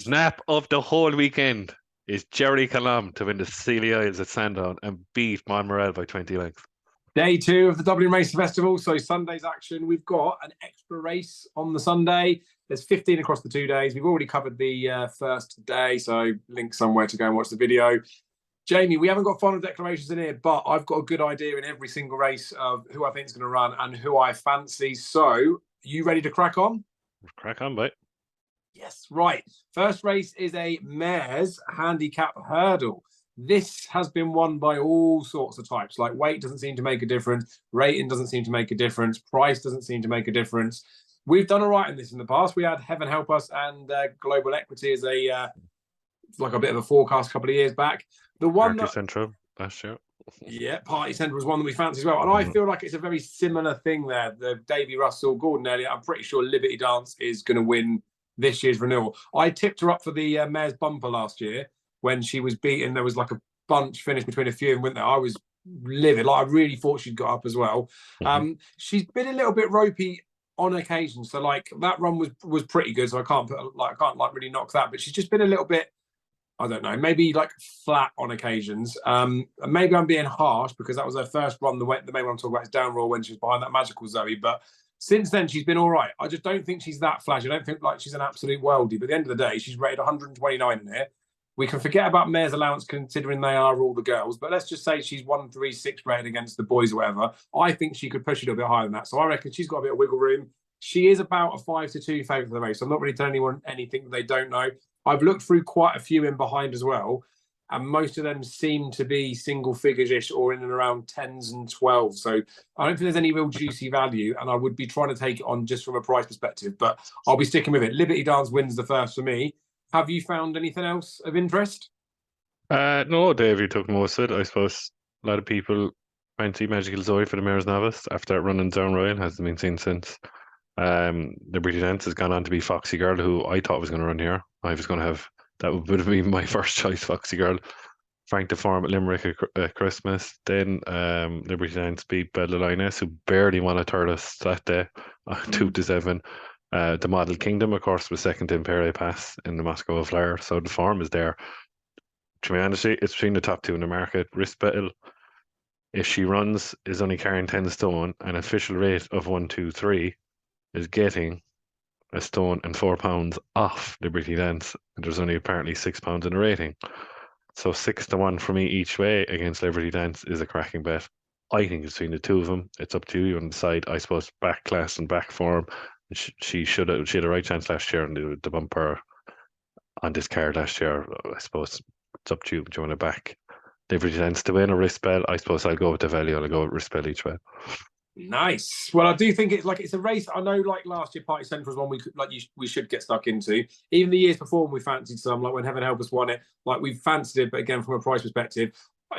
Snap of the whole weekend is Jerry Calam to win the Sealy Isles at Sandown and beat Monmorel by 20 lengths. Day 2 of the Dublin Race Festival. So Sunday's action. We've got an extra race on the Sunday. There's 15 across the 2 days. We've already covered the first day, so link somewhere to go and watch the video. Jamie, we haven't got final declarations in here, but I've got a good idea in every single race of who I think is going to run and who I fancy. So, you ready to crack on? Crack on, mate. Yes, right. First race is a mares handicap hurdle. This has been won by all sorts of types. Like weight doesn't seem to make a difference. Rating doesn't seem to make a difference. Price doesn't seem to make a difference. We've done all right in this in the past. We had Heaven Help Us and Global Equity as like a bit of a forecast a couple of years back. The one Party Central last year. Yeah, Party Central was one that we fancy as well. And I feel like it's a very similar thing there. The Davy Russell, Gordon Elliott, I'm pretty sure Liberty Dance is going to win this year's renewal. I tipped her up for the Mayor's Bumper last year when she was beaten. There was like a bunch finished between a few and went there. I was livid. Like I really thought she'd got up as well. She's been a little bit ropey on occasion. So like that run was pretty good. So I can't really knock that. But she's just been a little bit, I don't know, maybe like flat on occasions. Maybe I'm being harsh because that was her first run. The main one I'm talking about is Down Raw when she was behind that Magical Zoe. But since then, she's been all right. I just don't think she's that flashy. I don't think like she's an absolute worldie. But at the end of the day, she's rated 129 in here. We can forget about Mayor's allowance considering they are all the girls. But let's just say she's 136 rated against the boys or whatever. I think she could push a little bit higher than that. So I reckon she's got a bit of wiggle room. She is about a 5-2 favourite for the race. I'm not really telling anyone anything that they don't know. I've looked through quite a few in behind as well, and most of them seem to be single figures-ish or in and around 10s and 12s. So I don't think there's any real juicy value, and I would be trying to take it on just from a price perspective, but I'll be sticking with it. Liberty Dance wins the first for me. Have you found anything else of interest? No, Dave, you took most of it. I suppose a lot of people fancy Magical Zoe for the Mayor's Novice after that run in Down Royal. Hasn't been seen since. Liberty Dance has gone on to be Foxy Girl, who I thought was going to run here. I was going to have that would have been my first choice, Foxy Girl. Frank de Form at Limerick at Christmas. Then Liberty Dance beat Bella Lioness, who barely won a third us that day, 2-7. The Model Kingdom, of course, was second in Perry Pass in the Moscow Flyer, so the form is there. To be honest, it's between the top two in the market. Risk Battle, if she runs, is only carrying 10 stone, an official rate of 123 is getting a stone and £4 off Liberty Dance, and there's only apparently £6 in the rating. So 6-1 for me each way against Liberty Dance is a cracking bet. I think it's between the two of them. It's up to you on the side. I suppose back class and back form. She had a right chance last year on the bumper on this card last year. I suppose it's up to you. Do you want to back Liberty Dance to win or Risk Bet? I suppose I'll go with the value. I'll go with Risk Bet each way. Nice. Well, I do think it's a race. I know, like last year, Party Central was one we should get stuck into. Even the years before, when we fancied some, like when Heaven Help Us won it, like we fancied it, but again from a price perspective,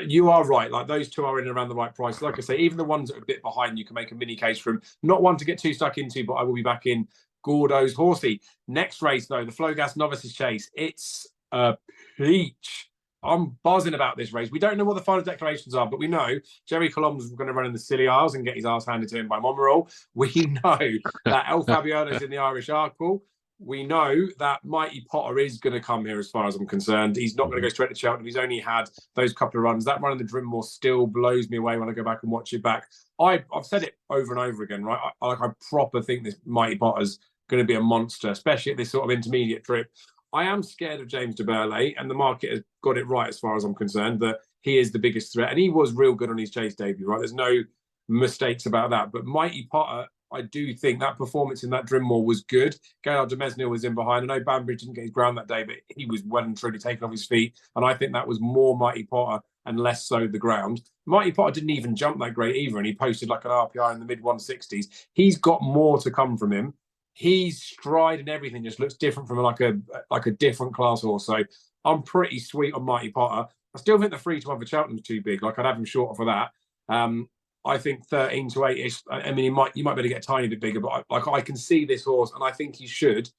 you are right. Like those two are in and around the right price. Like I say, even the ones that are a bit behind, you can make a mini case for them. Not one to get too stuck into, but I will be back in Gordo's Horsey. Next race though, the Flowgas Novices Chase. It's a peach. I'm buzzing about this race. We don't know what the final declarations are, but we know Jerry Colom's going to run in the Silly Isles and get his ass handed to him by Monmorel. We know that El Fabiano is in the Irish Arkpool. We know that Mighty Potter is going to come here as far as I'm concerned. He's not going to go straight to Cheltenham. He's only had those couple of runs. That run in the Drimmoor still blows me away when I go back and watch it back. I've said it over and over again, right? I proper think this Mighty Potter's going to be a monster, especially at this sort of intermediate trip. I am scared of James de Burley, and the market has got it right as far as I'm concerned, that he is the biggest threat. And he was real good on his chase debut, right? There's no mistakes about that. But Mighty Potter, I do think that performance in that Drimmoor was good. Gaillard de Mesnil was in behind. I know Banbridge didn't get his ground that day, but he was well and truly taken off his feet. And I think that was more Mighty Potter and less so the ground. Mighty Potter didn't even jump that great either, and he posted like an RPI in the mid-160s. He's got more to come from him. His stride and everything just looks different from like a different class horse. So I'm pretty sweet on Mighty Potter. I still think the 3-1 for Cheltenham's too big. Like I'd have him shorter for that. I think 13-8 I mean, you might be able to get a tiny bit bigger, but I can see this horse, and I think he should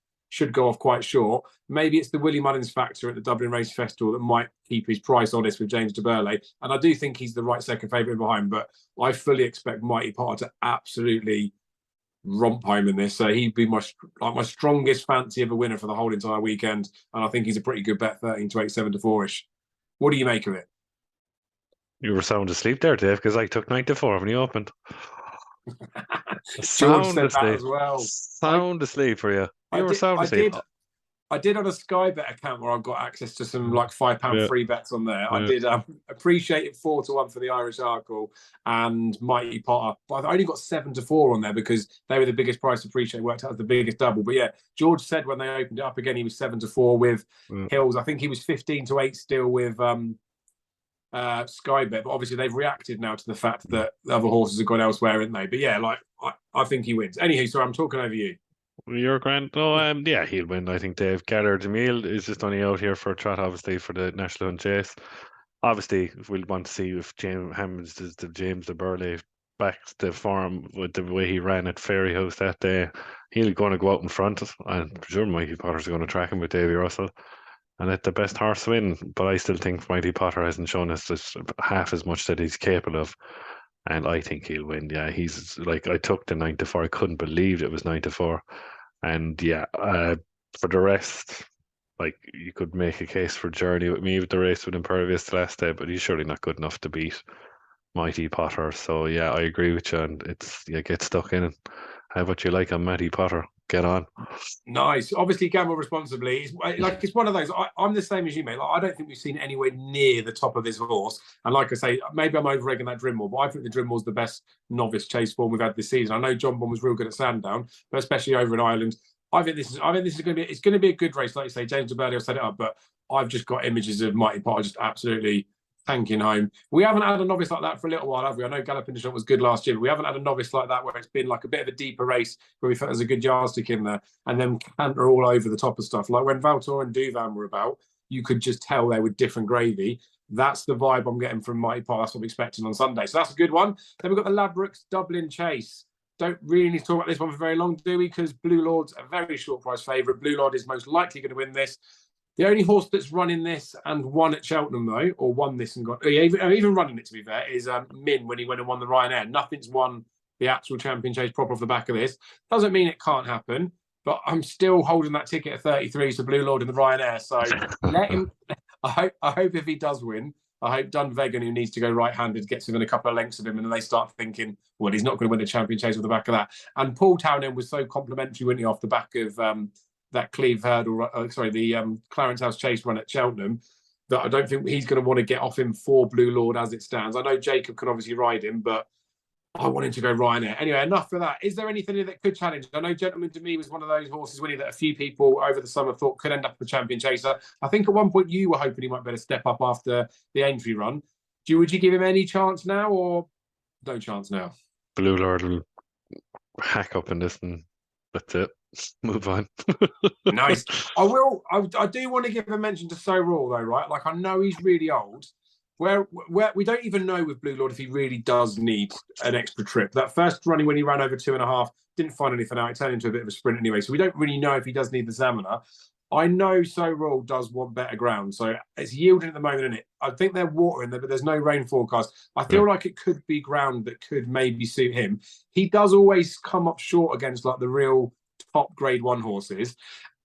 go off quite short. Maybe it's the Willie Mullins factor at the Dublin Race Festival that might keep his price honest with James de Burley. And I do think he's the right second favourite behind, but I fully expect Mighty Potter to absolutely romp home in this. So he'd be my strongest fancy of a winner for the whole entire weekend. And I think he's a pretty good bet, 13 to 8, 7 to 4-ish. What do you make of it? You were sound asleep there, Dave, because I took 9 to 4 when he opened. George Sound said that asleep. as well. Sound asleep for you. I You were did. sound I asleep. did. I did on a Sky Bet account where I've got access to some like £5 Yeah, free bets on there. I yeah. did appreciate it 4-1 for the Irish Arkle and Mighty Potter. But I only got 7 to 4 on there because they were the biggest price. Appreciate worked out as the biggest double. But yeah, George said when they opened it up again, he was 7 to 4 with Hills. I think he was 15 to 8 still with Sky Bet. But obviously they've reacted now to the fact that the other horses have gone elsewhere, haven't they? But yeah, like I think he wins. Anywho, sorry, I'm talking over you. You're grand. No, yeah, he'll win. I think Dave Geller Jamil is just only out here for a trot, obviously, for the National Hunt Chase. Obviously, we'll want to see if James Hammonds does the James de Burley back to form with the way he ran at Fairyhouse that day. He'll going to go out in front, and I'm sure Mighty Potter's going to track him with Davy Russell and let the best horse win. But I still think Mighty Potter hasn't shown us just half as much that he's capable of. And I think he'll win. Yeah, he's like, I took the 9 to 4. I couldn't believe it was 9 to 4. And yeah, for the rest, like you could make a case for Journey with me with the race with Impervious the last day, but he's surely not good enough to beat Mighty Potter. So yeah, I agree with you. And it's, yeah, get stuck in and have what you like on Mighty Potter. Get on. Nice. Obviously, gamble responsibly. It's one of those. I'm the same as you, mate. Like, I don't think we've seen anywhere near the top of this horse. And like I say, maybe I'm over-egging that Drimwall, but I think the Drimwall's the best novice chase form we've had this season. I know John Bond was real good at Sandown, but especially over in Ireland. I think this is going to be a good race. Like you say, James O'Berdy will set it up, but I've just got images of Mighty Potter just absolutely tanking home. We haven't had a novice like that for a little while, have we? I know Galloping Shot was good last year, but we haven't had a novice like that where it's been like a bit of a deeper race where we felt there's a good yardstick in there and then canter all over the top of stuff. Like when Valtor and Duvan were about, you could just tell they were different gravy. That's the vibe I'm getting from Mighty Potter. That's what I'm expecting on Sunday. So that's a good one. Then we've got the Ladbrokes Dublin Chase. Don't really need to talk about this one for very long, do we? Because Blue Lord's a very short price favourite. Blue Lord is most likely going to win this. The only horse that's running this and won at Cheltenham, though, or won this and got even running it, to be fair, is Min when he went and won the Ryanair. Nothing's won the actual champion chase proper off the back of this. Doesn't mean it can't happen, but I'm still holding that ticket at 33 to Blue Lord in the Ryanair. So let him. I hope if he does win, I hope Dunvegan, who needs to go right-handed, gets within a couple of lengths of him, and they start thinking, well, he's not going to win the champion chase off the back of that. And Paul Townend was so complimentary, wasn't he, off the back of that Cleve hurdle, the Clarence House Chase run at Cheltenham, that I don't think he's going to want to get off him for Blue Lord as it stands. I know Jacob can obviously ride him, but I want him to go Ryanair. Anyway, enough for that. Is there anything that could challenge? I know Gentleman to Me was one of those horses, Winnie, that a few people over the summer thought could end up a champion chaser. I think at one point you were hoping he might better step up after the Aintree run. Would you give him any chance now or no chance now? Blue Lord will hack up in this and that's it. Move on. Nice. I do want to give a mention to So Raw, though, right? Like, I know he's really old. Where we don't even know with Blue Lord if he really does need an extra trip. That first running when he ran over 2.5, didn't find anything out. It turned into a bit of a sprint anyway. So we don't really know if he does need the Zamina. I know So Raw does want better ground. So it's yielding at the moment, isn't it? I think they're watering there, but there's no rain forecast. I feel like it could be ground that could maybe suit him. He does always come up short against like the real top grade 1 horses.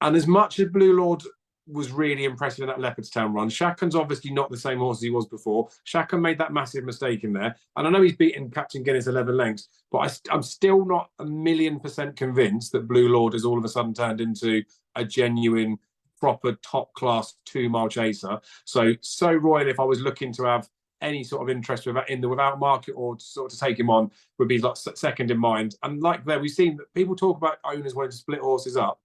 And as much as Blue Lord was really impressive in that Leopardstown run, Shakan's obviously not the same horse as he was before. Shakan made that massive mistake in there. And I know he's beaten Captain Guinness 11 lengths, but I'm still not 1,000,000% convinced that Blue Lord has all of a sudden turned into a genuine, proper top-class 2-mile chaser. So Royal, if I was looking to have any sort of interest in the without market or to sort of take him on, would be like second in mind. And like there, we've seen that people talk about owners wanting to split horses up.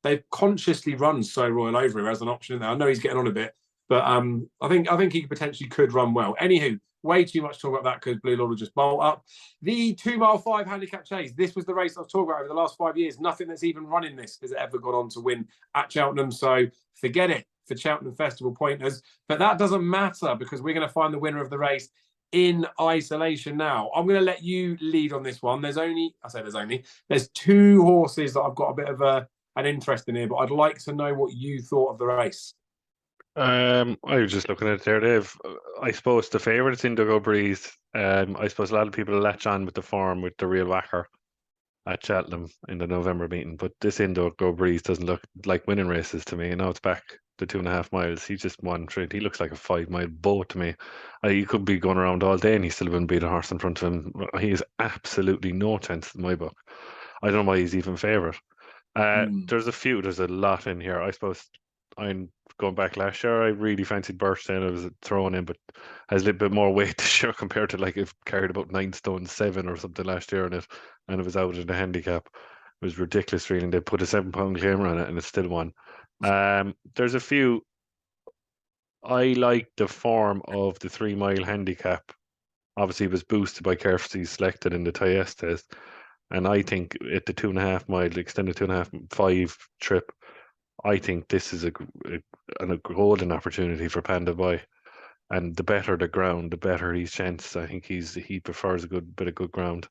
They've consciously run So Royal over him as an option in there. I know he's getting on a bit, but I think he potentially could run well. Anywho, way too much talk about that because Blue Lord will just bolt up. The 2-mile 5 handicap chase. This was the race I've talked about over the last 5 years. Nothing that's even running this has ever gone on to win at Cheltenham. So forget it for Cheltenham Festival pointers. But that doesn't matter because we're going to find the winner of the race in isolation now. I'm going to let you lead on this one. There's 2 horses that I've got a bit of an interest in here, but I'd like to know what you thought of the race. I was just looking at it there, Dave. I suppose the favourite is Indigo Breeze. I suppose a lot of people latch on with the form with the real whacker. at Cheltenham in the November meeting. But this indoor Go Breeze doesn't look like winning races to me. And now it's back the 2.5 miles. He just won through it. He looks like a 5 mile boat to me. He could be going around all day and he still wouldn't beat a horse in front of him. He has absolutely no chance in my book. I don't know why he's even favourite. There's a lot in here. I suppose I'm going back last year. I really fancied Birchden. I was throwing in, but has a little bit more weight this year compared to like it carried about 9 stone 7 or something last year in it, and it was out in the handicap. It was ridiculous, really. They put a 7 pound claimer on it, and it still won. There's a few. I like the form of the 3 mile handicap. Obviously, it was boosted by carefully selected in the TIS test. And I think at the 2.5 mile, extended 2.5 5 trip, I think this is a golden opportunity for Panda Boy. And the better the ground, the better his chance. I think he prefers a good bit of good ground.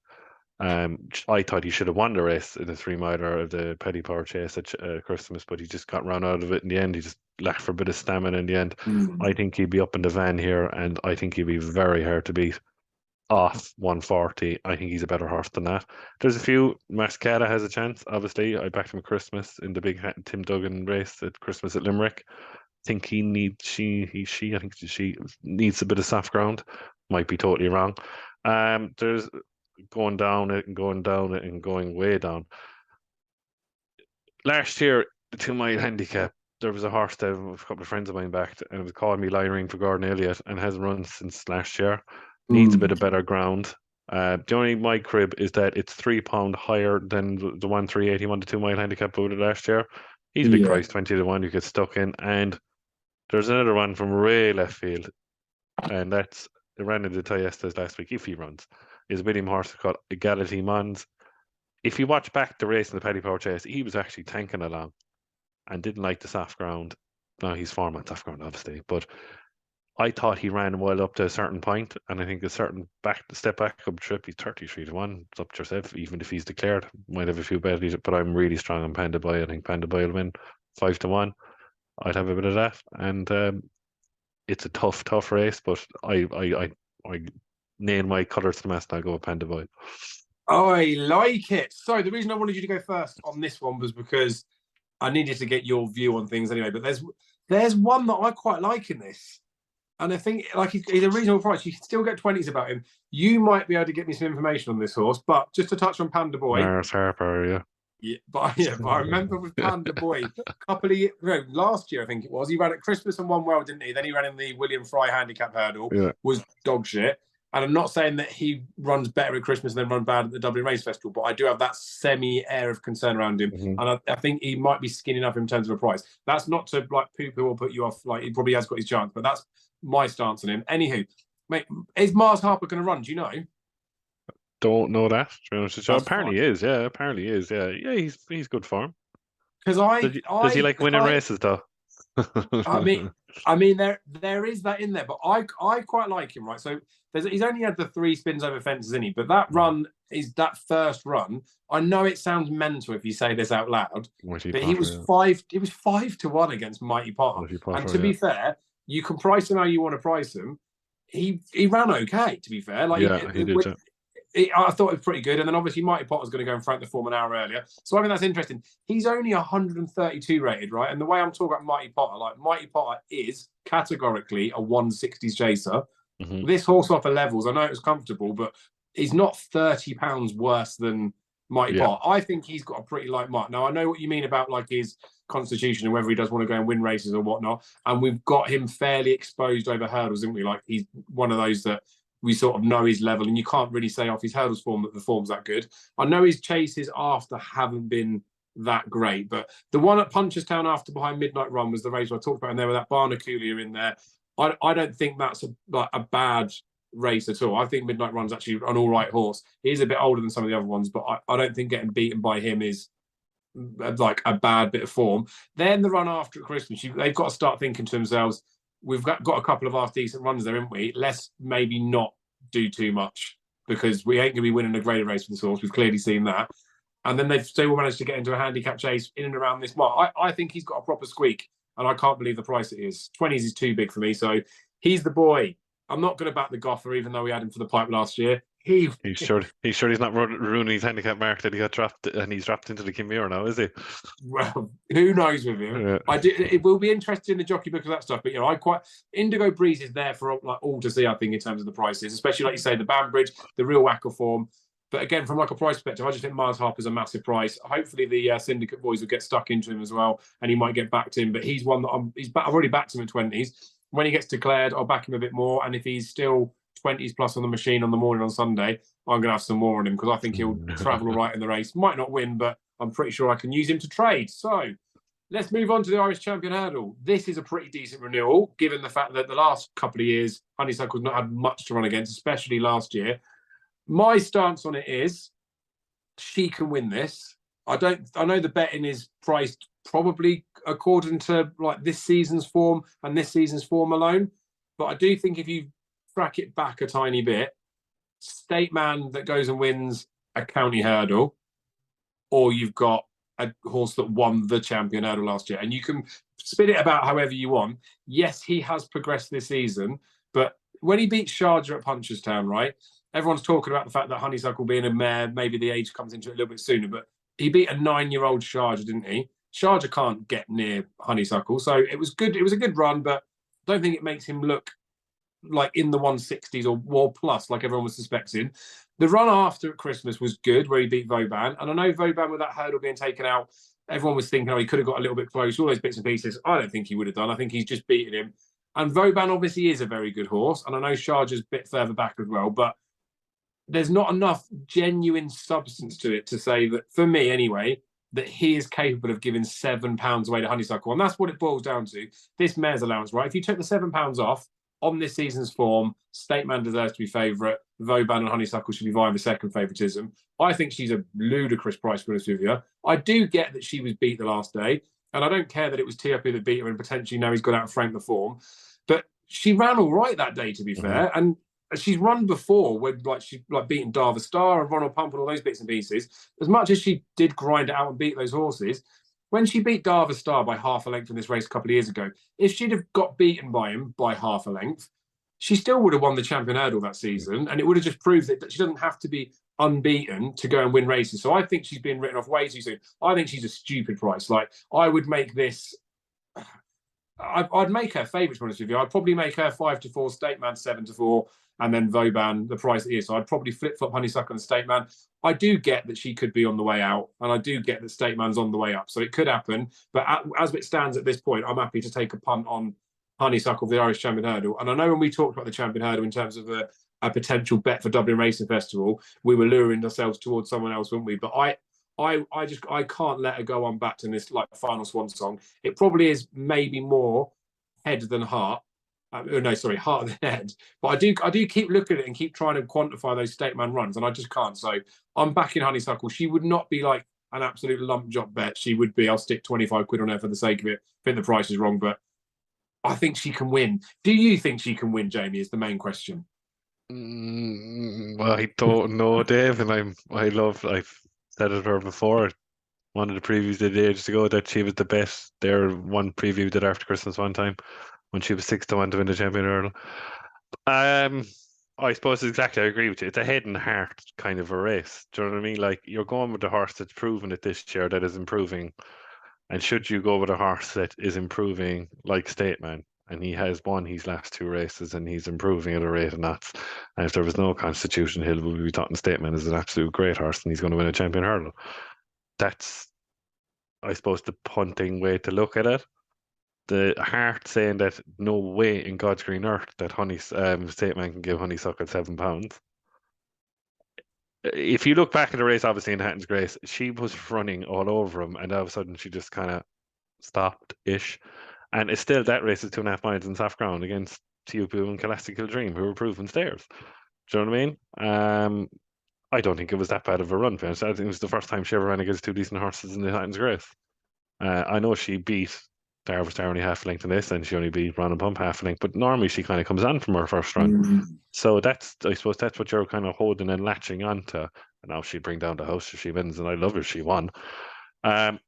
I thought he should have won the race in the 3 miler of the Petty Power Chase at Christmas, but he just got run out of it in the end. He just lacked for a bit of stamina in the end. I think he'd be up in the van here, and I think he'd be very hard to beat off 140. I think he's a better horse than that. There's a few. Mascata has a chance. Obviously, I backed him at Christmas in the big Tim Duggan race at Christmas at Limerick. I think he needs I think she needs a bit of soft ground. Might be totally wrong. There's going down it and going down it and going way down. Last year, the 2 mile handicap, there was a horse that a couple of friends of mine backed, and it was calling me Lyring for Gordon Elliott, and hasn't run since last year. Needs a bit of better ground. The only my crib is that it's £3 higher than the 1,381 the 2 mile handicap voted last year. He's a big price, 20 to 1. You get stuck in, and there's another one from Ray left field, and that's the ran in the Tiestas last week. If he runs, is a William horse called Egality Mons. If you watch back the race in the Petty Power Chase, he was actually tanking along and didn't like the soft ground. Now he's form on soft ground, obviously, but I thought he ran well up to a certain point, and I think a certain step back up trip, he's 33 to 1. It's up to yourself, even if he's declared. Might have a few baddies, but I'm really strong on Panda Boy. I think Panda Boy will win 5 to 1. I'd have a bit of that. And it's a tough race, but I nail my colours to the mast and I'll go with Panda Boy. I like it. So the reason I wanted you to go first on this one was because I needed to get your view on things anyway. But there's one that I quite like in this. And I think like he's a reasonable price. You can still get 20s about him. You might be able to get me some information on this horse. But just to touch on Panda Boy. Mars Harper, yeah. Yeah, but I remember with Panda Boy a couple of years, last year I think it was. He ran at Christmas and won well, didn't he? Then he ran in the William Fry handicap hurdle. Yeah. Was dog shit. And I'm not saying that he runs better at Christmas and then run bad at the Dublin Race Festival, but I do have that semi-air of concern around him. And I think he might be skinning up in terms of a price. That's not to like poo-poo or put you off. Like he probably has got his chance, but that's my stance on him. Anywho, mate, is Mars Harper going to run? Do you know? Don't know that. Apparently he is. Yeah, apparently he is. Yeah, yeah, he's good form. Because does he like winning races though? I mean, there is that in there, but I quite like him, right? So he's only had the 3 spins over fences, isn't he? But that run is that first run. I know it sounds mental if you say this out loud, but he was 5 to 1 against Mighty Potter. And to be fair, you can price him how you want to price him. He ran okay, to be fair. Like he did. I thought it was pretty good. And then obviously Mighty Potter's going to go and frank the form an hour earlier. So I think that's interesting. He's only 132 rated, right? And the way I'm talking about Mighty Potter, like Mighty Potter is categorically a 160s chaser. This horse off the levels, I know it was comfortable, but he's not £30 worse than Mighty Potter. I think he's got a pretty light mark. Now, I know what you mean about like his constitution and whether he does want to go and win races or whatnot. And we've got him fairly exposed over hurdles, haven't we? Like he's one of those that we sort of know his level, and you can't really say off his hurdles form that the form's that good. I know his chases after haven't been that great, but the one at Punchestown after behind Midnight Run was the race I talked about in there with that Barnaculia in there. I don't think that's a bad race at all. I think Midnight Run's actually an all right horse. He is a bit older than some of the other ones, but I don't think getting beaten by him is like a bad bit of form. Then the run after Christmas, they've got to start thinking to themselves, we've got a couple of half decent runs there, haven't we? Let's maybe not do too much because we ain't going to be winning a graded race for this horse. We've clearly seen that. And then they've still managed to get into a handicap chase in and around this mark. I think he's got a proper squeak, and I can't believe the price it is. 20s is too big for me, so he's the boy. I'm not going to back the Gother, even though we had him for the pipe last year. he He's sure he's not ruining his handicap mark that he got dropped and he's dropped into the Kinmure now, is he? well, who knows with him? Yeah. It will be interesting in the jockey book of that stuff. But I quite Indigo Breeze is there for like all to see. I think in terms of the prices, especially like you say, the Banbridge, the real whacker form. But again, from like a price perspective, I just think Miles Harper's a massive price. Hopefully, the Syndicate boys will get stuck into him as well, and he might get backed in. But he's one that I've already backed him at 20s. When he gets declared, I'll back him a bit more. And if he's still 20s plus on the machine on the morning on Sunday, I'm going to have some more on him because I think he'll travel all right in the race. Might not win, but I'm pretty sure I can use him to trade. So let's move on to the Irish Champion Hurdle. This is a pretty decent renewal, given the fact that the last couple of years, Honeysuckle's not had much to run against, especially last year. My stance on it is she can win this. I know the betting is priced probably according to like this season's form and this season's form alone. But I do think if you crack it back a tiny bit, State Man that goes and wins a county hurdle, or you've got a horse that won the champion hurdle last year, and you can spin it about however you want. Yes, he has progressed this season, but when he beat Sharjah at Punchestown, right? Everyone's talking about the fact that Honeysuckle being a mare, maybe the age comes into it a little bit sooner, but he beat a 9-year-old Sharjah, didn't he? Sharjah can't get near Honeysuckle, so it was good. It was a good run, but I don't think it makes him look like in the 160s or plus, like everyone was suspecting. The run after at Christmas was good, where he beat Vauban. And I know Vauban, with that hurdle being taken out, everyone was thinking, he could have got a little bit close, all those bits and pieces. I don't think he would have done. I think he's just beaten him. And Vauban obviously is a very good horse. And I know Sharjah's a bit further back as well, but there's not enough genuine substance to it to say that, for me anyway, that he is capable of giving £7 away to Honeysuckle. And that's what it boils down to. This mare's allowance, right? If you took the £7 off on this season's form, State Man deserves to be favourite. Vauban and Honeysuckle should be vying for second favouritism. I think she's a ludicrous price, to be honest with you. I do get that she was beat the last day, and I don't care that it was TOP that beat her and potentially now he's got out and franked the form. But she ran all right that day, to be fair. And she's run before with she beating Darva Star and Ronald Pump and all those bits and pieces. As much as she did grind it out and beat those horses, when she beat Darva Star by half a length in this race a couple of years ago, if she'd have got beaten by him by half a length, she still would have won the champion hurdle that season, and it would have just proved that she doesn't have to be unbeaten to go and win races. So I think she's been written off way too soon. I think she's a stupid price. Like, I would make this. I'd make her favourite, to be honest with you. I'd probably make her 5-4, State Man 7-4, and then Vauban the price it is. So I'd probably flip-flop Honeysuckle and State Man. I do get that she could be on the way out, and I do get that State Man's on the way up. So it could happen. But as it stands at this point, I'm happy to take a punt on Honeysuckle for the Irish Champion Hurdle. And I know when we talked about the Champion Hurdle in terms of a potential bet for Dublin Racing Festival, we were luring ourselves towards someone else, weren't we? But I can't let her go unbacked in this final swan song. It probably is maybe more head than heart. Heart than head. But I do keep looking at it and keep trying to quantify those State Man runs, and I just can't. So I'm backing Honeysuckle. She would not be like an absolute lump job bet. She would be, I'll stick 25 quid on her for the sake of it. I think the price is wrong, but I think she can win. Do you think she can win, Jamie, is the main question. I don't know, Dave, and I've said it to her before. One of the previews they did ages ago that she was the best. There, one preview did after Christmas one time when she was 6-1 to win the champion hurdle. I suppose exactly. I agree with you. It's a head and heart kind of a race. Do you know what I mean? Like, you're going with the horse that's proven it this year, that is improving. And should you go with a horse that is improving, like State Man, and he has won his last 2 races and he's improving at a rate of knots. And if there was no Constitution Hill, we would be talking State Man is an absolute great horse and he's going to win a champion hurdle. That's, I suppose, the punting way to look at it. The heart saying that no way in God's green earth that State Man can give Honeysuckle £7. If you look back at the race, obviously in Hatton's Grace, she was running all over him, and all of a sudden she just kind of stopped-ish. And it's still, that race is 2.5 miles in soft ground against Tiupu and Colastical Dream, who were proven stairs. Do you know what I mean? I don't think it was that bad of a run. I think it was the first time she ever ran against 2 decent horses in the Hatton's Grace. I know she beat Darva Star only half a length in this, and she only beat Ron and Pump half a length, but normally she kind of comes on from her first run. So I suppose that's what you're kind of holding and latching onto. And now she'd bring down the house if she wins, and I love her if she won. I'm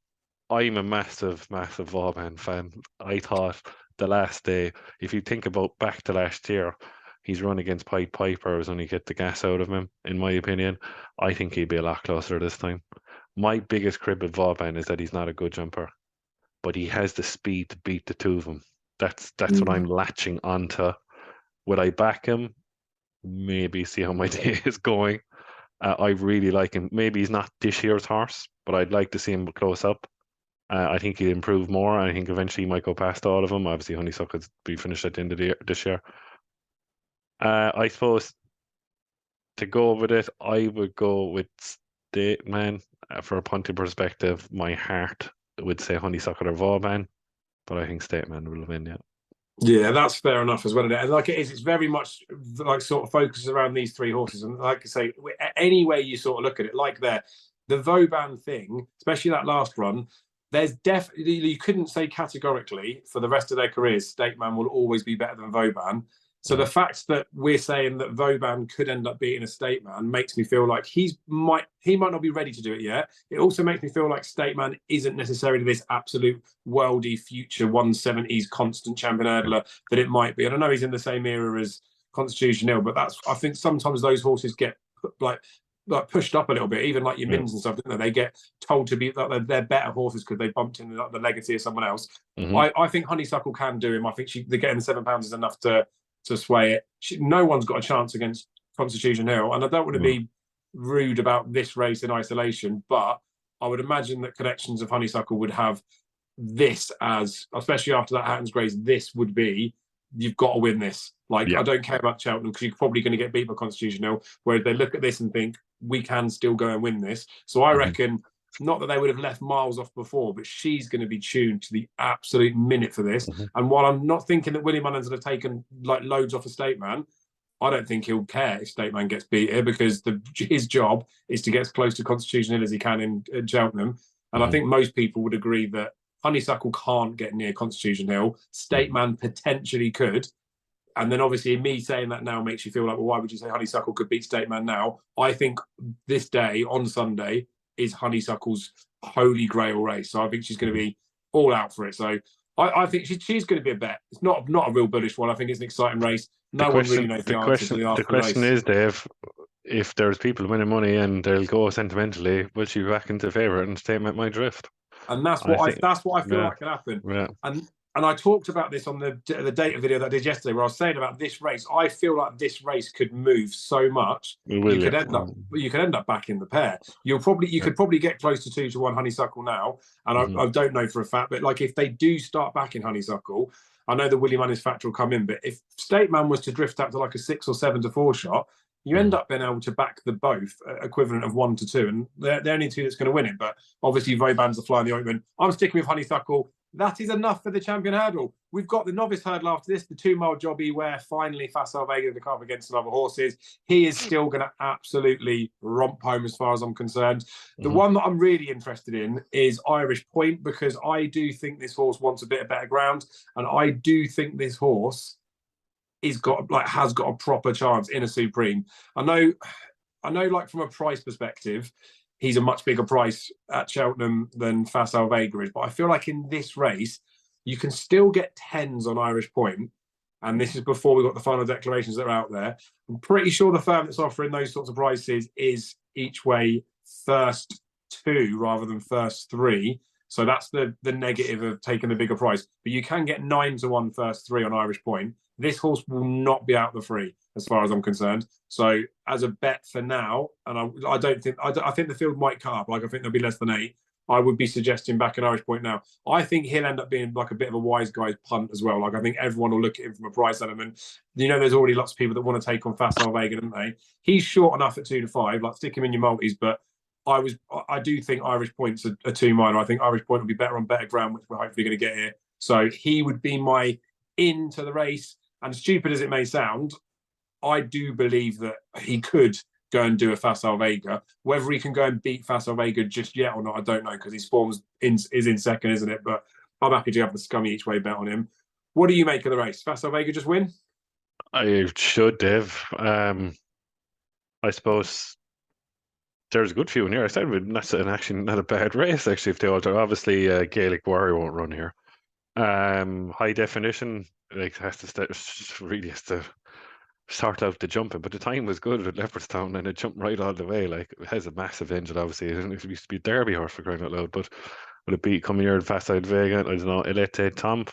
a massive, massive Vauban fan. I thought the last day, if you think about back to last year, He's run against Pied Piper, was only get the gas out of him, in my opinion. I think he'd be a lot closer this time. My biggest crib with Vauban is that he's not a good jumper, but he has the speed to beat the two of them. That's what I'm latching onto. Would I back him? Maybe see how my day is going. I really like him. Maybe he's not this year's horse, but I'd like to see him close up. I think he'd improve more. I think eventually he might go past all of them. Obviously, Honeysuckle could be finished at the end of this year. I suppose to go with it, I would go with State Man. For a punting perspective, my heart would say Honeysuckle or Vauban, but I think State Man will win, yeah. Yeah, that's fair enough as well. And like it is, it's very much like sort of focuses around these three horses. And like I say, any way you sort of look at it, like the Vauban thing, especially that last run, there's definitely, you couldn't say categorically for the rest of their careers, State Man will always be better than Vauban. So the fact that we're saying that Vauban could end up beating a State Man makes me feel like he might not be ready to do it yet. It also makes me feel like State Man isn't necessarily this absolute worldy future 170s constant champion hurdler that it might be. And I know he's in the same era as Constitution Hill, but I think sometimes those horses get like pushed up a little bit, even like your Mins and stuff, don't they? They get told to be like they're better horses because they bumped in the legacy of someone else. I think Honeysuckle can do him. I think they're getting the £7 is enough to sway it. No one's got a chance against Constitution Hill, and I don't want to be rude about this race in isolation, but I would imagine that connections of Honeysuckle would have this as, especially after that Hatton's Grace, this would be, you've got to win this. Like, I don't care about Cheltenham because you're probably going to get beat by Constitution Hill, whereas they look at this and think, we can still go and win this. So I reckon, not that they would have left miles off before, but she's going to be tuned to the absolute minute for this. And while I'm not thinking that William Mullins would have taken like loads off a State Man, I don't think he'll care if State Man gets beat here because his job is to get as close to Constitution Hill as he can in Cheltenham. And I think most people would agree that Honeysuckle can't get near Constitution Hill. State Man potentially could. And then obviously me saying that now makes you feel like, well, why would you say Honeysuckle could beat State Man now? I think this day on Sunday is Honeysuckle's holy grail race. So I think she's going to be all out for it. So I think she's going to be a bet. It's not a real bullish one. I think it's an exciting race. No one really knows the answer. The question is, Dave, if there's people winning money and they'll go sentimentally, will she be back into favourite and Statement might drift? And that's what I feel like can happen. Yeah. And I talked about this on the data video that I did yesterday, where I was saying about this race. I feel like this race could move so much. You could end up back in the pair. You could probably get close to 2-1 Honeysuckle now. And I don't know for a fact, but like if they do start back in Honeysuckle, I know the Willie Mullins factor will come in. But if State Man was to drift up to like a 6 or 7-4 shot, you end up being able to back the both equivalent of 1-2, and they're the only two that's going to win it. But obviously, Vauban's the fly in the ointment. I'm sticking with Honeysuckle. That is enough for the champion hurdle. We've got the novice hurdle after this, the 2-mile jobby where finally Facile Vega to come up against some other horses. He is still going to absolutely romp home as far as I'm concerned. The one that I'm really interested in is Irish Point, because I do think this horse wants a bit of better ground, and I do think this horse has got a proper chance in a Supreme. I know like from a price perspective, he's a much bigger price at Cheltenham than Facile Vega is. But I feel like in this race, you can still get 10s on Irish Point. And this is before we got the final declarations that are out there. I'm pretty sure the firm that's offering those sorts of prices is each way first 2 rather than first 3. So that's the negative of taking the bigger price. But you can get 9-1 first 3 on Irish Point. This horse will not be out the free, as far as I'm concerned. So as a bet for now, and I think the field might cut up. Like I think there'll be less than 8. I would be suggesting back an Irish Point now. I think he'll end up being like a bit of a wise guy's punt as well. Like I think everyone will look at him from a price element. You know, there's already lots of people that want to take on Facile Vega, don't they? He's short enough at 2-5. Like stick him in your multis, but I do think Irish Point's a 2-miler. I think Irish Point will be better on better ground, which we're hopefully going to get here. So he would be my into the race. And stupid as it may sound, I do believe that he could go and do a Facile Vega. Whether he can go and beat Facile Vega just yet or not, I don't know, because his form is in second, isn't it? But I'm happy to have the scummy each way bet on him. What do you make of the race? Facile Vega just win? I should, Dave. I suppose there's a good few in here. I said that's actually not a bad race, actually, if they alter. Obviously, Gaelic Warrior won't run here. High definition, like has to sort out the jumping, but the time was good with Leopardstown and it jumped right all the way. Like it has a massive engine, obviously. It used to be a Derby horse for crying out loud, but will it beat coming here in Fast Side Vega? I don't know. Elite Tom,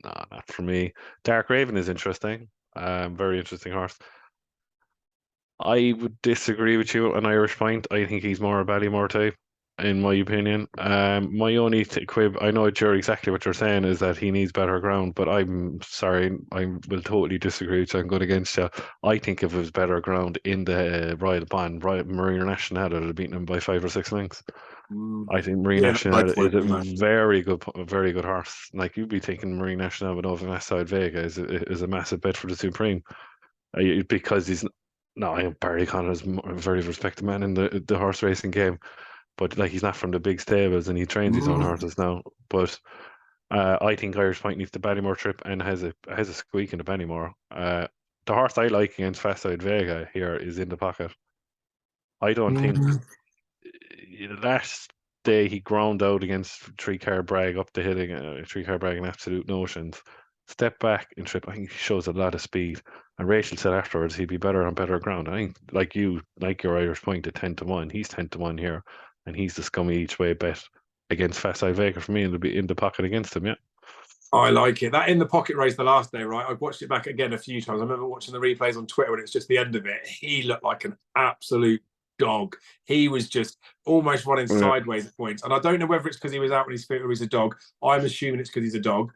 no, not for me. Dark Raven is interesting. Very interesting horse. I would disagree with you on Irish Point. I think he's more a Ballymore type, in my opinion. My only quib, I know you're exactly what you're saying, is that he needs better ground, but I'm sorry, I will totally disagree with you. I'm going against you. I think if it was better ground in the Royal Bond, Marina Nationale would have beaten him by 5 or 6 lengths. I think Marine Yeah, no National is point a on that. very good horse. Like you'd be thinking Marine National with over Westside Vega is a massive bet for the Supreme. Because he's no, I Barry Connor is a very respected man in the horse racing game, but like he's not from the big stables and he trains his own Mm. horses now. But I think Irish Point needs the Ballymore trip and has a squeak in the Ballymore. The horse I like against Fastside Vega here is in the pocket. I don't think Mm. last day he ground out against Three Car Bragg up the hill, Three Car Bragg in absolute notions. Step back and trip. I think he shows a lot of speed. And Rachel said afterwards he'd be better on better ground. I think, like you, like your Irish Point at 10 to 1. He's 10 to 1 here, and he's the scummy each way bet against Fastside Vega for me, and it'll be in the pocket against him. Yeah, I like it. That in the pocket race the last day, right? I've watched it back again a few times. I remember watching the replays on Twitter when it's just the end of it. He looked like an absolute dog. He was just almost running yeah. sideways at points. And I don't know whether it's because he was out when he's fit or he's a dog. I'm assuming it's because he's a dog,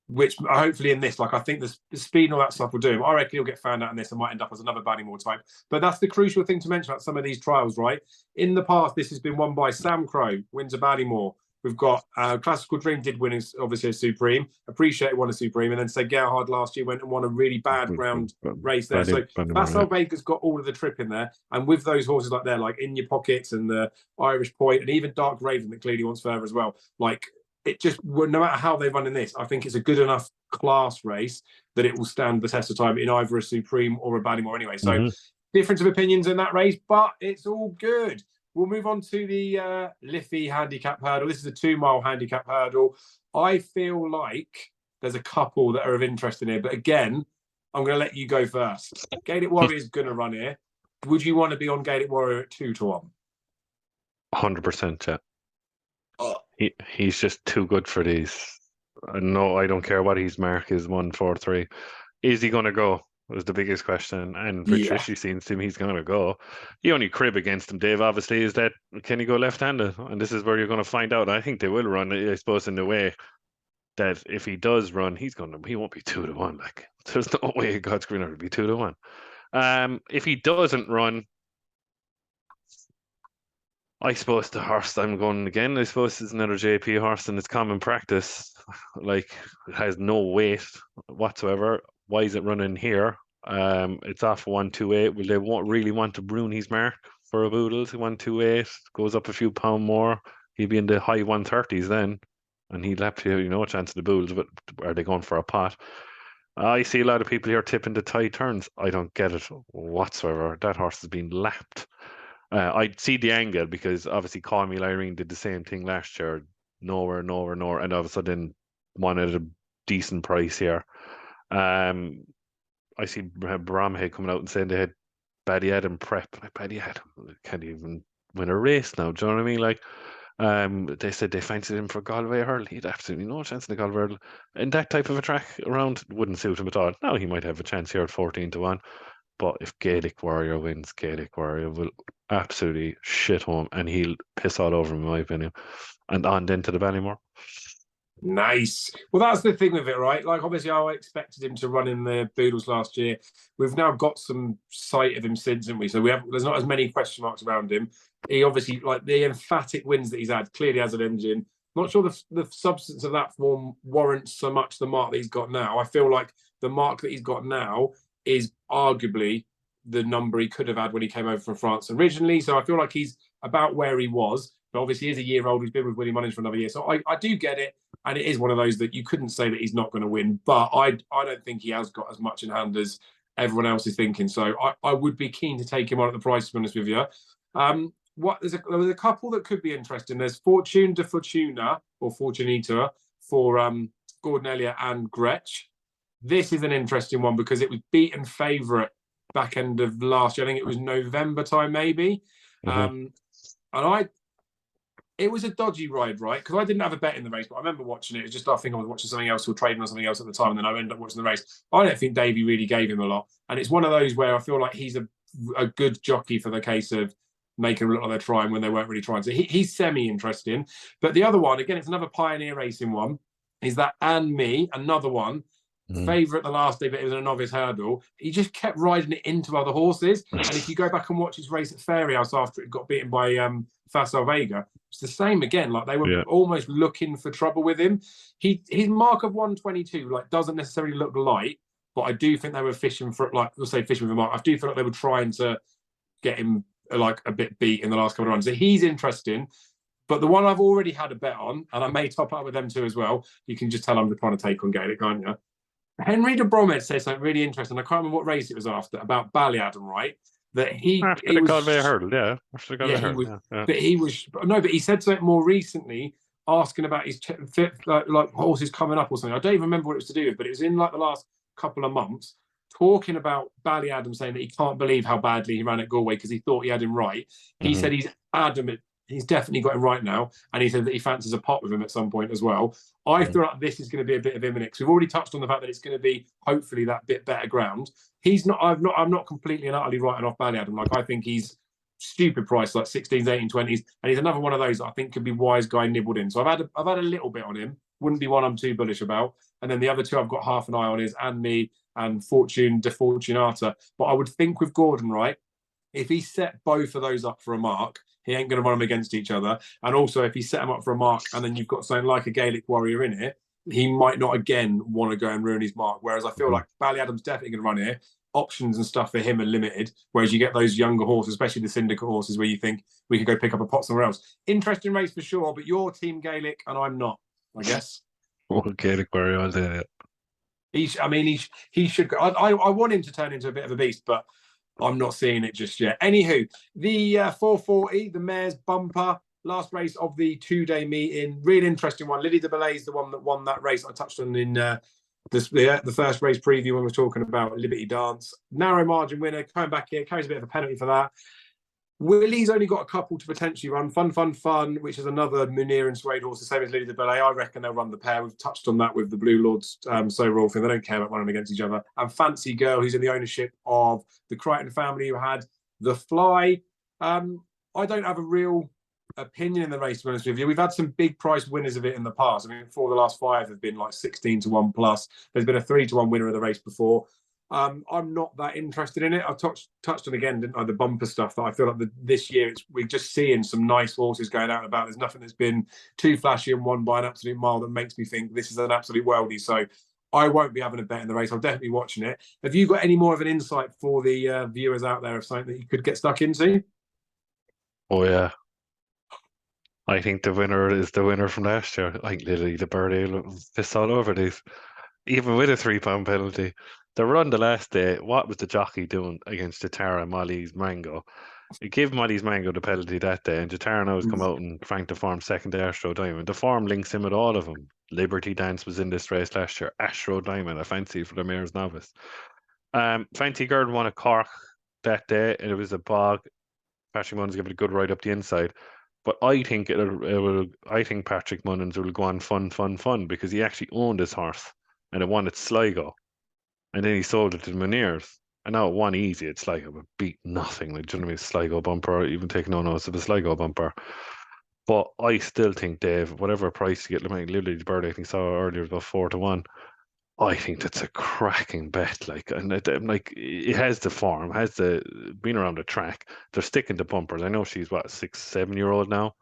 which hopefully in this, like I think the speed and all that stuff will do him. I reckon he'll get found out in this and might end up as another Ballymore type. But that's the crucial thing to mention about some of these trials, right? In the past, this has been won by Sam Crow, wins a Ballymore. We've got Classical Dream did win, obviously, a Supreme. Appreciate won a Supreme. And then say Gerhard last year went and won a really bad ground race there. So Ballymore, Fastell Vega's got all of the trip in there. And with those horses like they're like In Your Pockets and the Irish Point and even Dark Raven that clearly wants further as well. Like it just, no matter how they run in this, I think it's a good enough class race that it will stand the test of time in either a Supreme or a Ballymore anyway. So difference of opinions in that race, but it's all good. We'll move on to the Liffey handicap hurdle. This is a 2-mile handicap hurdle. I feel like there's a couple that are of interest in here, but again, I'm going to let you go first. Gaelic Warrior is going to run here. Would you want to be on Gaelic Warrior at 2-1? 100%. Yeah, Oh. he's just too good for these. No, I don't care what his mark is. 1-4-3. Is he going to go? Was the biggest question. And Rich Yeah. Rishi seems to him he's going to go. The only crib against him, Dave, obviously, is that can he go left-handed? And this is where you're going to find out. I think they will run, I suppose, in the way that if he does run, he won't be 2-1. Like there's no way in God's green earth it'll be 2-1. If he doesn't run, I suppose the horse I'm going again, I suppose is another JP horse and it's common practice. Like it has no weight whatsoever. Why is it running here? It's off 128. Well, they won't really want to ruin his mark for a Boodle to 128. Goes up a few pound more. He'd be in the high 130s then. And he'd have to, no chance of the Boodles, but are they going for a pot? I see a lot of people here tipping the tight turns. I don't get it whatsoever. That horse has been lapped. I'd see the angle because obviously Call Me Irene did the same thing last year. Nowhere, and all of a sudden one at a decent price here. I see Bromhead coming out and saying they had Paddy Adam prep. Like Paddy Adam can't even win a race now. Do you know what I mean? Like, they said they fancied him for Galway Hurl. He'd absolutely no chance in the Galway Hurl. And that type of a track around wouldn't suit him at all. Now he might have a chance here at 14-1. But if Gaelic Warrior wins, Gaelic Warrior will absolutely shit home and he'll piss all over him, in my opinion. And on then to the Ballymore. Nice. Well, that's the thing with it, right? Like, obviously, I expected him to run in the Boodles last year. We've now got some sight of him since, haven't we? So there's not as many question marks around him. He obviously, like the emphatic wins that he's had, clearly has an engine. Not sure the substance of that form warrants so much the mark that he's got now. I feel like the mark that he's got now is arguably the number he could have had when he came over from France originally. So I feel like he's about where he was. But obviously, he's a year old. He's been with Willie Mullins for another year. So I do get it. And it is one of those that you couldn't say that he's not going to win. But I don't think he has got as much in hand as everyone else is thinking. So I would be keen to take him on at the price, to be honest with you. There's a couple that could be interesting. There's Fortune de Fortuna or Fortunita for Gordon Elliott and Gretsch. This is an interesting one because it was beaten favourite back end of last year. I think it was November time, maybe. And it was a dodgy ride, right? Because I didn't have a bet in the race, but I remember watching it. It was just I think I was watching something else or trading on something else at the time, and then I ended up watching the race. I don't think Davey really gave him a lot, and it's one of those where I feel like he's a good jockey for the case of making them look like they're trying when they weren't really trying. So he's semi-interesting. But the other one, again, it's another Pioneer Racing one, is that and me, another one, favourite the last day, but it was a novice hurdle. He just kept riding it into other horses. And if you go back and watch his race at Fairyhouse after it got beaten by Facile Vega, it's the same again. Like they were almost looking for trouble with him. His mark of 122 like doesn't necessarily look light, but I do think they were fishing for like we'll say fishing with a mark. I do feel like they were trying to get him like a bit beat in the last couple of runs. So he's interesting. But the one I've already had a bet on, and I may top up with them too as well. You can just tell I'm trying to take on Gaelic, can't you? Henry de Bromhead said something really interesting. I can't remember what race it was after about Ballyadam, right? That he was hurdle, yeah. But he was no, but he said something more recently, asking about his like horses coming up or something. I don't even remember what it was to do with, but it was in like the last couple of months, talking about Ballyadam, saying that he can't believe how badly he ran at Galway because he thought he had him right. He said he's adamant. He's definitely got him right now. And he said that he fancies a pot with him at some point as well. I feel like this is going to be a bit of imminent because we've already touched on the fact that it's going to be hopefully that bit better ground. I'm not completely and utterly writing off Ballyadam. Like I think he's stupid price, like 16s, 18, 20s. And he's another one of those that I think could be wise guy nibbled in. So I've had a little bit on him. Wouldn't be one I'm too bullish about. And then the other two I've got half an eye on is and me and Fortune de Fortunata. But I would think with Gordon, right, if he set both of those up for a mark, he ain't going to run them against each other. And also, if he set them up for a mark and then you've got something like a Gaelic Warrior in it, he might not again want to go and ruin his mark. Whereas I feel like Ballyadam's definitely going to run here. Options and stuff for him are limited. Whereas you get those younger horses, especially the syndicate horses, where you think we could go pick up a pot somewhere else. Interesting race for sure, but you're Team Gaelic and I'm not, I guess. Well, Gaelic Warrior, I'll do it. He should go. I want him to turn into a bit of a beast, but I'm not seeing it just yet. Anywho, the 440, the Mayor's Bumper, last race of the 2-day meeting. Really interesting one. Lily de Belay is the one that won that race. I touched on in the first race preview when we were talking about Liberty Dance. Narrow margin winner, coming back here, carries a bit of a penalty for that. Willie's only got a couple to potentially run. Fun, which is another Munir and Suede horse, the same as Lily de Belay. I reckon they'll run the pair. We've touched on that with the Blue Lords So Royal thing. They don't care about running against each other. And Fancy Girl, who's in the ownership of the Crichton family, who had the Fly. I don't have a real opinion in the race, to be honest with you. We've had some big price winners of it in the past. I mean, 4 of the last 5 have been like 16 to 1 plus. There's been a 3 to 1 winner of the race before. I'm not that interested in it. I touched on again, didn't I, the bumper stuff that I feel like this year we're just seeing some nice horses going out and about. There's nothing that's been too flashy and won by an absolute mile that makes me think this is an absolute worldie. So I won't be having a bet in the race. I'll definitely be watching it. Have you got any more of an insight for the viewers out there of something that you could get stuck into? Oh yeah, I think the winner is the winner from last year. I think Lily the Birdie pissed all over these, even with a £3 penalty. The run the last day, what was the jockey doing against Jatara Molly's Mango? He gave Molly's Mango the penalty that day, and Jatara now has come out and franked the form second to Astro Diamond. The form links him with all of them. Liberty Dance was in this race last year. Astro Diamond, a fancy for the Mayor's Novice. Fancy Girl won a Cork that day, and it was a bog. Patrick Munnins gave it a good ride up the inside. But I think I think Patrick Munnins will go on fun because he actually owned his horse and it won at Sligo. And then he sold it to the Muniers. And now it won easy. It's like it would beat nothing. Like, do you know what I mean? Sligo bumper, even taking no notice of a Sligo bumper. But I still think, Dave, whatever price you get, like Lily Bird, I think saw earlier, about 4 to 1. I think that's a cracking bet. Like, and it has the form, has the been around the track. They're sticking to bumpers. I know she's what 6, 7-year-old now.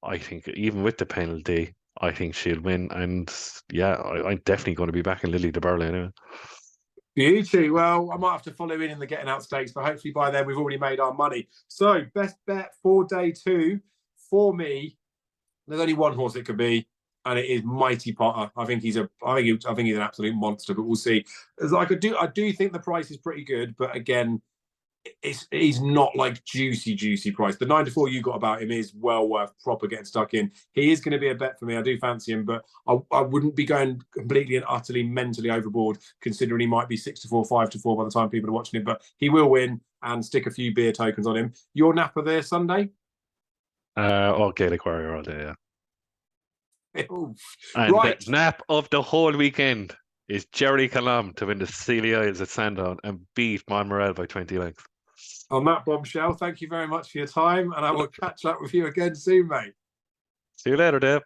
I think even with the penalty, I think she'll win. And yeah, I'm definitely going to be backing Lily de Burley anyway. Beauty. Well, I might have to follow in the getting out stakes, but hopefully by then we've already made our money. So, best bet for day 2 for me. There's only one horse it could be, and it is Mighty Potter. I think he's an absolute monster, but we'll see. As like I do think the price is pretty good, but again, he's not like juicy price. The 9 to 4 you got about him is well worth proper getting stuck in. He is going to be a bet for me. I do fancy him, but I wouldn't be going completely and utterly mentally overboard, considering he might be 6 to 4, 5 to 4 by the time people are watching him. But he will win, and stick a few beer tokens on him. Your napper there Sunday? Gaelic Warrior all day, yeah. Oof. And Right. the nap of the whole weekend is Jerry Calam to win the Sealy Isles at Sandown and beat Monmorel by 20 lengths. On that bombshell, thank you very much for your time, and I will catch up with you again soon, mate. See you later, Dave.